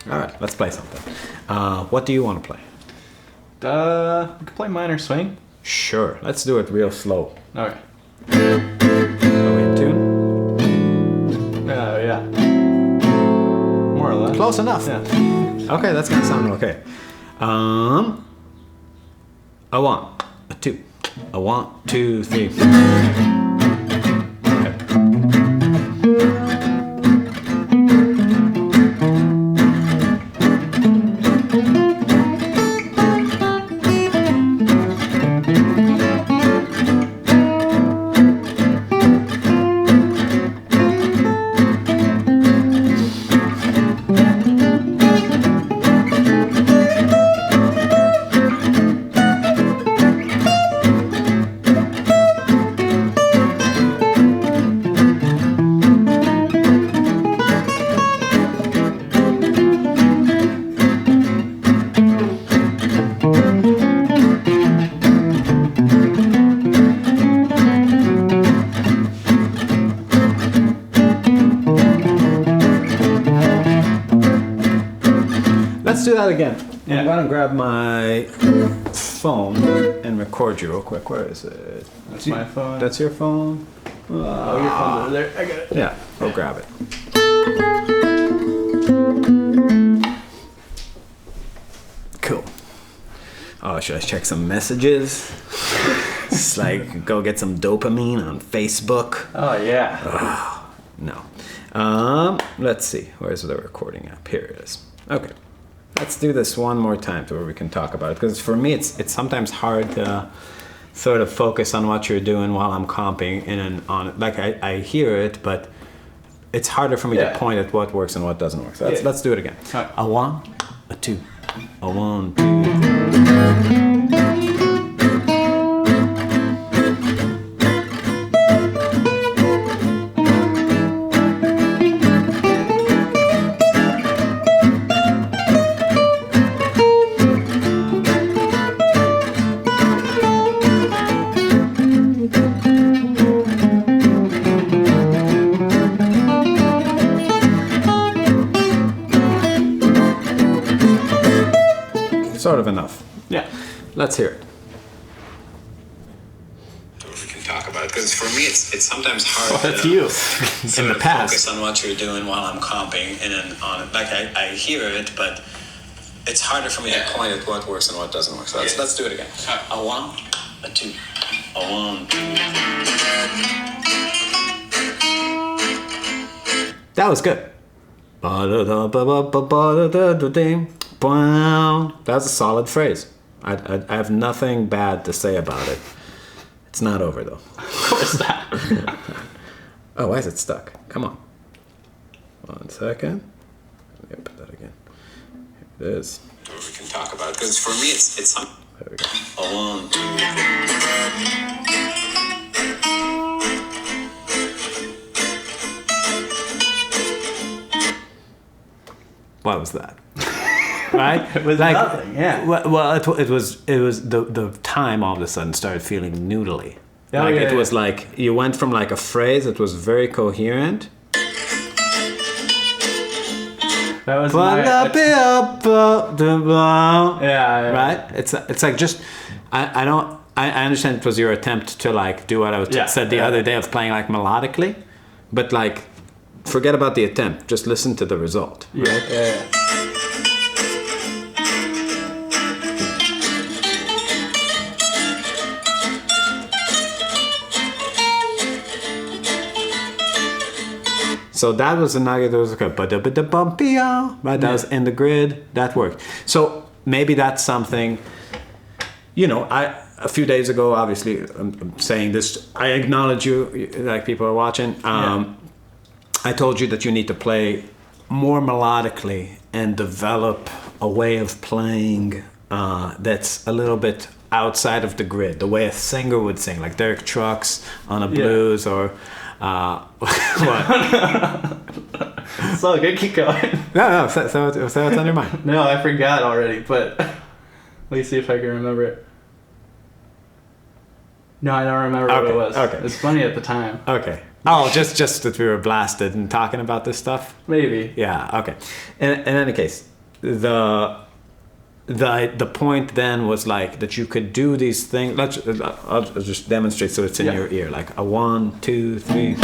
All right, let's play something. What do you want to play? We could play minor swing. Sure, let's do it real slow. Okay. Are we in tune? Yeah. More or less. Close enough. Yeah. Okay, that's gonna sound okay. A 1, a 2, a 1, 2, 3. Do that again. Yeah. I'm gonna grab my phone and record you real quick. Where is it? That's my phone. That's your phone? Oh, your phone's over there. I got it. Yeah, go grab it. Cool. Oh, should I check some messages? It's like go get some dopamine on Facebook. Oh, yeah. Oh, no. Let's see. Where's the recording app? Here it is. Okay. Let's do this one more time to where we can talk about it. Because for me, it's sometimes hard to sort of focus on what you're doing while I'm comping and on it. Like I hear it, but it's harder for me to point at what works and what doesn't work. So let's do it again. Right. A 1, a 2, a 1, 2, Sort of enough. Yeah. Let's hear it. We can talk about it because for me, it's sometimes hard. Oh, that's you. In the past. Focus on what you're doing while I'm comping and then on it. Like I hear it, but it's harder for me to point at what works and what doesn't work. So let's do it again. A 1, a 2, a 1, 2. That was good. That's a solid phrase. I have nothing bad to say about it. It's not over though. Of course not. Oh, why is it stuck? Come on. 1 second. Let me put that again. Here it is. We can talk about it because for me, it's some. There we go. A 1, 2. What was that? Right? It was like, nothing, yeah. Well, it was the time all of a sudden started feeling noodly. Oh, like yeah, it was like you went from like a phrase that was very coherent. That was yeah. Right? It's like just I understand it was your attempt to like do what I said the other day of playing like melodically, but like forget about the attempt. Just listen to the result. Yeah. Right? Yeah. So that was a nugget that was okay. Right? That was in the grid. That worked. So maybe that's something, a few days ago, obviously, I'm saying this, I acknowledge you, like people are watching. I told you that you need to play more melodically and develop a way of playing that's a little bit outside of the grid, the way a singer would sing, like Derek Trucks on a blues or... what? It's all good. Keep going. No. Say what's on your mind. No, I forgot already, but let me see if I can remember it. No, I don't remember what it was. Okay. It's funny at the time. Okay. Oh, just that we were blasted and talking about this stuff? Maybe. Yeah, okay. In any case, the point then was like that you could do these things. I'll just demonstrate so it's in your ear, like a 1, 2, 3.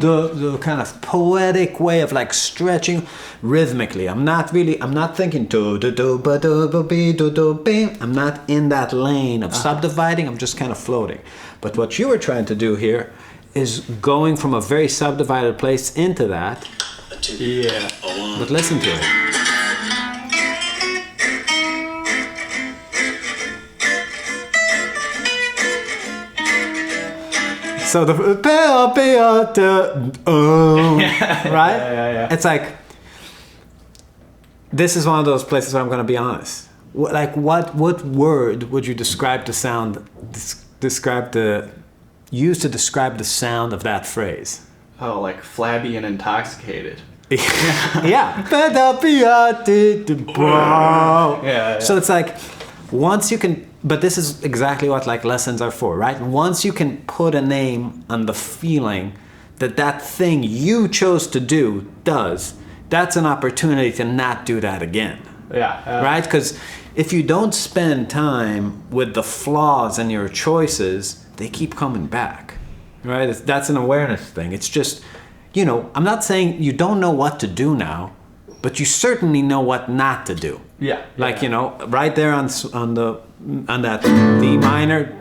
The kind of poetic way of like stretching rhythmically. I'm not thinking do do do ba do ba be do do be. I'm not in that lane of subdividing. I'm just kind of floating. But what you were trying to do here is going from a very subdivided place into that. Yeah. But listen to it. So the right? Yeah. It's like, this is one of those places where I'm going to be honest. Like, what word would you describe the sound? Use to describe the sound of that phrase? Oh, like flabby and intoxicated. Yeah. So it's like, once you can. But this is exactly what like lessons are for, right? Once you can put a name on the feeling that thing you chose to do does, that's an opportunity to not do that again. Yeah. Right? Because if you don't spend time with the flaws in your choices, they keep coming back. Right? That's an awareness thing. It's just, I'm not saying you don't know what to do now, but you certainly know what not to do. Yeah. Like, right there on that D minor,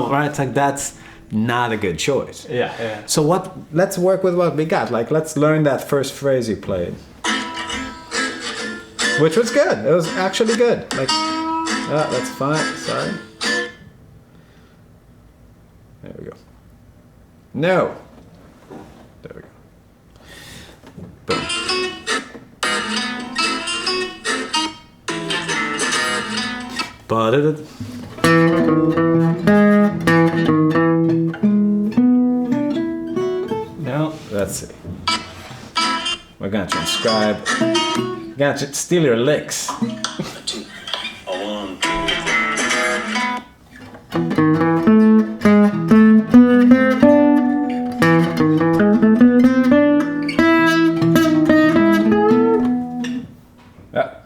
right? It's like, that's not a good choice. Yeah. So let's work with what we got. Like, let's learn that first phrase you played, which was good. It was actually good. Like, that's fine. Sorry. There we go. No. There we go. Boom. No. Let's see. We're going to transcribe. We're going to steal your licks. A 2, a 1.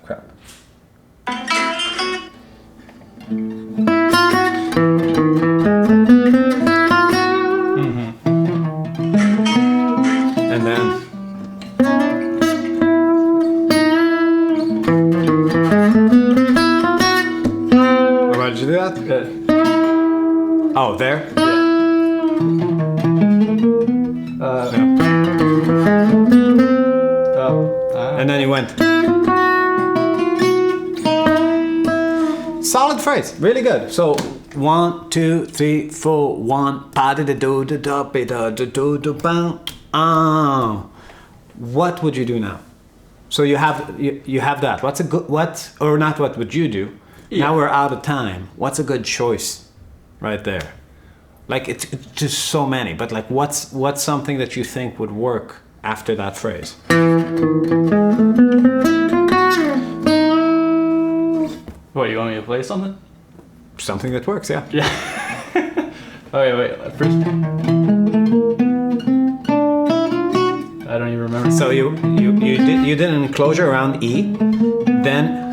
Crap. And then why did you do that? Good. Oh, there? Yeah. And then he went. Solid phrase, really good. So 1, 2, 3, 4, 1. What would you do now? So you have that. What's a good or not? What would you do? Yeah. Now we're out of time. What's a good choice, right there? Like it's just so many. But like, what's something that you think would work after that phrase? What, you want me to play something? Something that works, yeah. Yeah. Wait. First, I don't even remember. So you did an enclosure around E, then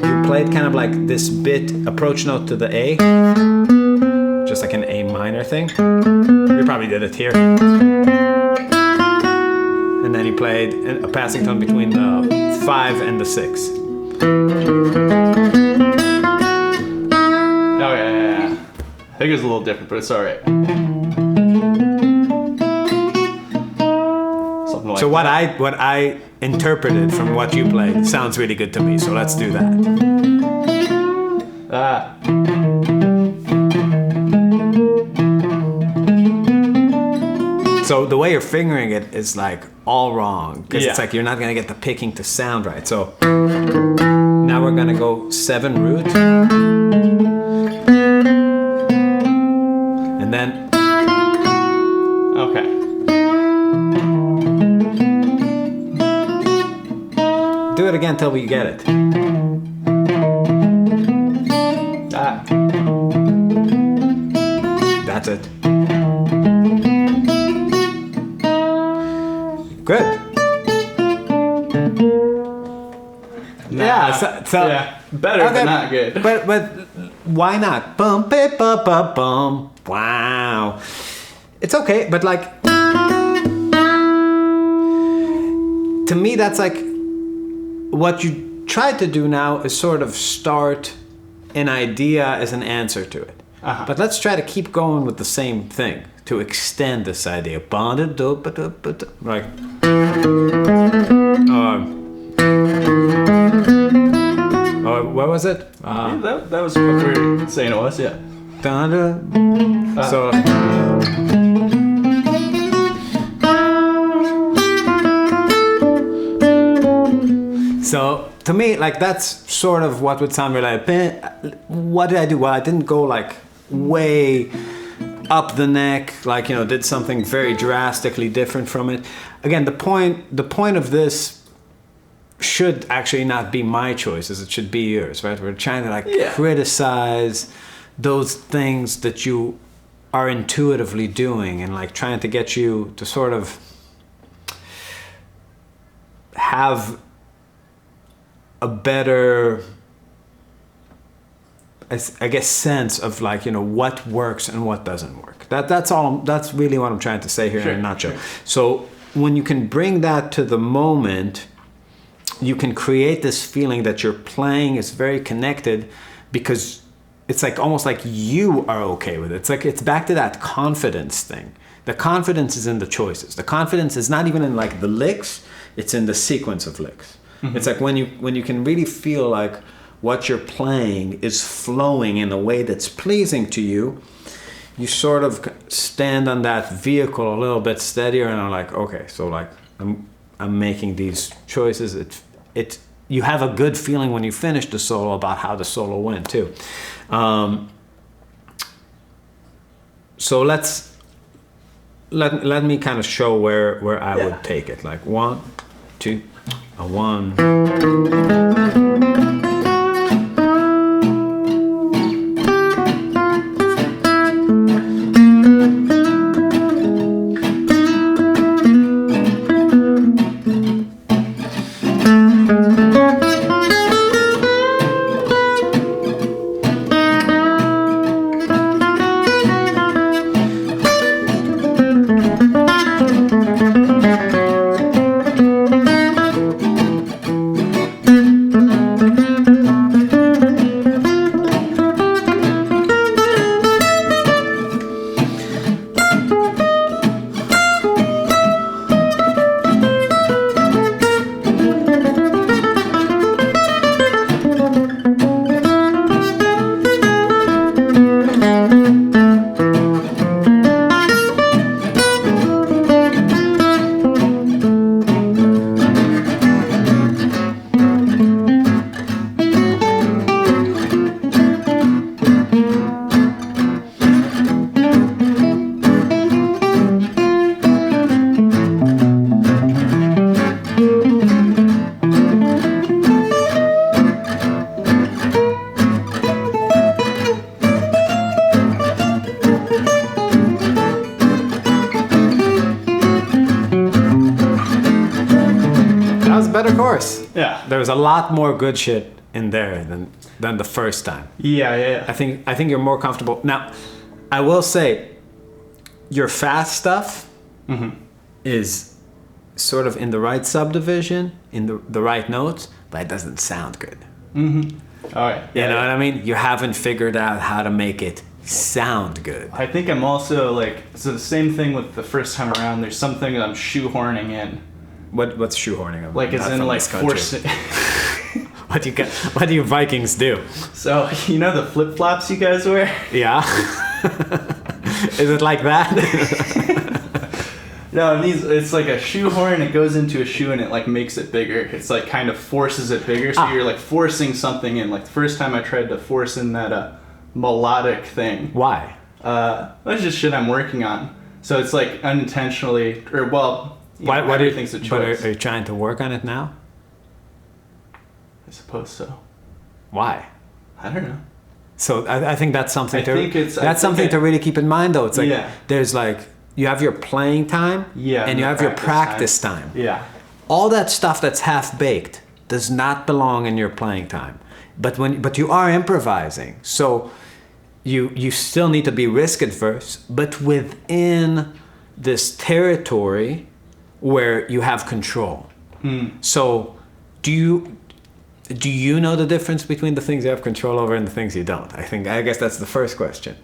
you played kind of like this bit approach note to the A, just like an A minor thing. You probably did it here. And then you played a passing tone between the 5 and the 6. Oh yeah. I think it's a little different, but it's all right. Something like So what I interpreted from what you played sounds really good to me. So let's do that. So the way you're fingering it is like all wrong because it's like you're not gonna get the picking to sound right. So now we're gonna go 7 root. Okay. Do it again till we get it. Ah. That's it. Good. Yeah, so yeah, better okay, but not good. But why not? Bum, bip, bum, bum, bum. Wow. It's okay, but like to me that's like what you try to do now is sort of start an idea as an answer to it. Uh-huh. But let's try to keep going with the same thing to extend this idea. Like what was it? That was what we were saying it was, yeah. So so to me, like that's sort of what would sound really like. What did I do? Well, I didn't go like way up the neck, like, you know, did something very drastically different from it. Again, the point of this should actually not be my choices, it should be yours, right? We're trying to like criticize those things that you are intuitively doing and like trying to get you to sort of have a better, I guess, sense of like, you know, what works and what doesn't work. That's all. That's really what I'm trying to say here in a nutshell. Sure. So when you can bring that to the moment, you can create this feeling that your playing is very connected because it's like almost like you are okay with it. It's like it's back to that confidence thing. The confidence is in the choices. The confidence is not even in like the licks, it's in the sequence of licks. Mm-hmm. It's like when you can really feel like what you're playing is flowing in a way that's pleasing to you, you sort of stand on that vehicle a little bit steadier and are like, okay, so like I'm making these choices. It you have a good feeling when you finish the solo about how the solo went too. So let me kind of show where I would take it. Like 1, 2, a 1. Yeah. There was a lot more good shit in there than the first time. Yeah. I think you're more comfortable. Now, I will say your fast stuff is sort of in the right subdivision, in the right notes, but it doesn't sound good. All right. You know what I mean? You haven't figured out how to make it sound good. I think I'm also like, so the same thing with the first time around, there's something that I'm shoehorning in. What's shoehorning? Like it's in like forcing. What do you Vikings do? So you know the flip flops you guys wear? Yeah. Is it like that? No, it's like a shoehorn. It goes into a shoe and it like makes it bigger. It's like kind of forces it bigger. So you're like forcing something in. Like the first time I tried to force in that melodic thing. Why? That's just shit I'm working on. So it's like unintentionally, or well, everything's a choice. But are you trying to work on it now? I suppose so. Why? I don't know. So I think that's something to really keep in mind, though. It's like Yeah. there's like you have your playing time, and you have your practice time. Yeah. All that stuff that's half baked does not belong in your playing time. But you are improvising, so you still need to be risk adverse, but within this territory where you have control. So do you know the difference between the things you have control over and the things you don't? I guess that's the first question.